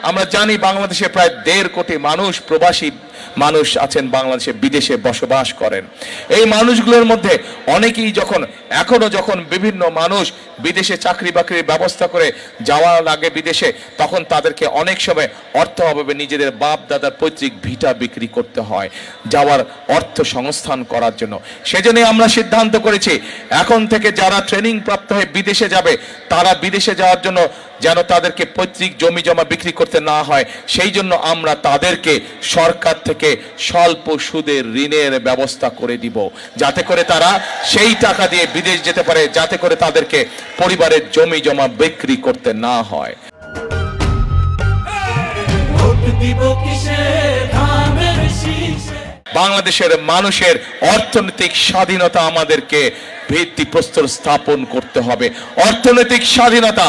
আমরা জানি বাংলাদেশে প্রায় 1.5 কোটি মানুষ প্রবাসী মানুষ আছেন, বাংলাদেশে বিদেশে বসবাস করেন। এই মানুষগুলোর মধ্যে অনেকেই যখন বিভিন্ন মানুষ বিদেশে চাকরি বাকরির ব্যবস্থা করে যাওয়া লাগে বিদেশে, তখন তাদেরকে অনেক সময় অর্থ অভাবে নিজেদের বাপ দাদার পৈতৃক ভিটা বিক্রি করতে হয় যাওয়ার অর্থ সংস্থান করার জন্য। সেজন্যই আমরা সিদ্ধান্ত করেছি এখন থেকে যারা ট্রেনিং প্রাপ্ত হয়ে বিদেশে যাবে, তারা বিদেশে যাওয়ার জন্য যেন তাদেরকে পৈতৃক জমি জমা বিক্রি করতে না হয়, সেই জন্য আমরা তাদেরকে সরকার থেকে স্বল্প সুদের ঋণের ব্যবস্থা করে দিব, যাতে করে তারা সেই টাকা দিয়ে বিদেশ যেতে পারে, যাতে করে তাদেরকে পরিবারের জমি জমা বিক্রি করতে না হয়। বাংলাদেশের মানুষের অর্থনৈতিক স্বাধীনতা আমাদেরকে ভিত্তিপ্রস্তর স্থাপন করতে হবে। অর্থনৈতিক স্বাধীনতা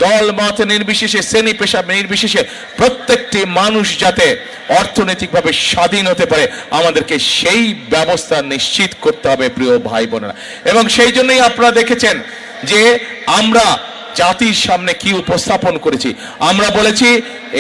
দল মত নির্বিশেষে, শ্রেণী পেশা নির্বিশেষে প্রত্যেকটি মানুষ যাতে অর্থনৈতিকভাবে স্বাধীন হতে পারে, আমাদেরকে সেই ব্যবস্থা নিশ্চিত করতে হবে প্রিয় ভাই বোনেরা। এবং সেই জন্যই আপনারা দেখেছেন যে আমরা জাতির সামনে কি উপস্থাপন করেছি। আমরা বলেছি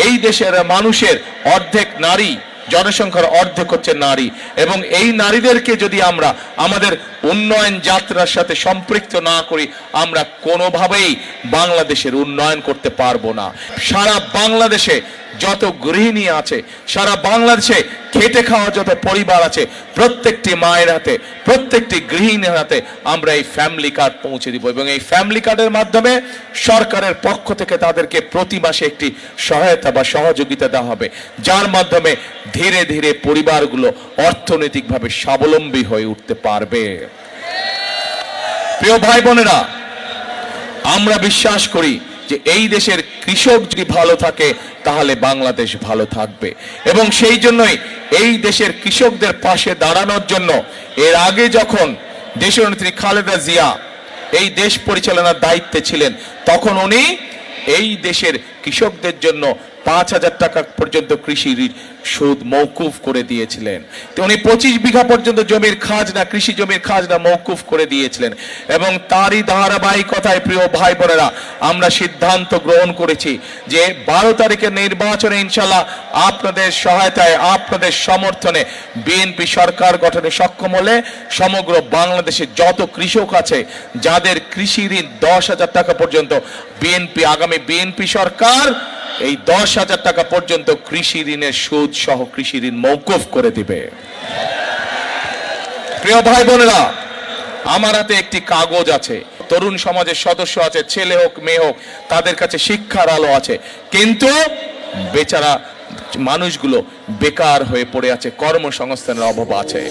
এই দেশের মানুষের অর্ধেক নারী, জনসংখ্যার অর্ধেক হচ্ছে নারী, এবং এই নারীদেরকে যদি আমরা আমাদের উন্নয়ন যাত্রার সাথে সম্পৃক্ত না করি, আমরা কোনোভাবেই বাংলাদেশের উন্নয়ন করতে পারবো না। সারা বাংলাদেশে যত গৃহিণী আছে, সারা বাংলাদেশে খেটে খাওয়া যত পরিবার আছে, প্রত্যেকটি মায়ের হাতে, প্রত্যেকটি গৃহিণীর হাতে আমরা এই ফ্যামিলি কার্ড পৌঁছে দিব, এবং এই ফ্যামিলি কার্ডের মাধ্যমে সরকারের পক্ষ থেকে তাদেরকে প্রতি মাসে একটি সহায়তা বা সহযোগিতা দেওয়া হবে, যার মাধ্যমে ধীরে ধীরে পরিবারগুলো অর্থনৈতিকভাবে স্বাবলম্বী হয়ে উঠতে পারবে। প্রিয় ভাই বোনেরা, আমরা বিশ্বাস করি যে এই দেশের কৃষক যদি ভালো থাকে তাহলে বাংলাদেশ ভালো থাকবে, এবং সেই জন্যই এই দেশের কৃষকদের পাশে দাঁড়ানোর জন্য এর আগে যখন দেশনেত্রী খালেদা জিয়া এই দেশ পরিচালনার দায়িত্বে ছিলেন, তখন উনি এই দেশের কৃষকদের জন্য 5,000 টাকা পর্যন্ত কৃষি সুদ মওকুফ করে দিয়েছিলেন। উনি 25 বিঘা পর্যন্ত জমির খাজনা, কৃষি জমির খাজনা মওকুফ করে দিয়েছিলেন। এবং তারই ধারাবাহিকতায় প্রিয় ভাই বোনেরা, আমরা সিদ্ধান্ত গ্রহণ করেছি যে 12 তারিখের নির্বাচনে ইনশাল্লাহ আপনাদের সহায়তায়, আপনাদের সমর্থনে বিএনপি সরকার গঠনে সক্ষম হলে সমগ্র বাংলাদেশে যত কৃষক আছে যাদের কৃষি ঋণ 10,000 টাকা পর্যন্ত, আগামী বিএনপি সরকার এই 10,000 টাকা পর্যন্ত কৃষি ঋণের সুদ সহ কৃষি ঋণ মওকুফ করে দিবে। প্রিয় ভাই বোনেরা, আমার হাতে একটি কাগজ আছে, তরুণ সমাজের সদস্য আছে, ছেলে হোক মেয়ে হোক, তাদের কাছে শিক্ষার আলো আছে, কিন্তু বেচারা মানুষগুলো বেকার হয়ে পড়ে আছে, কর্মসংস্থানের অভাব আছে।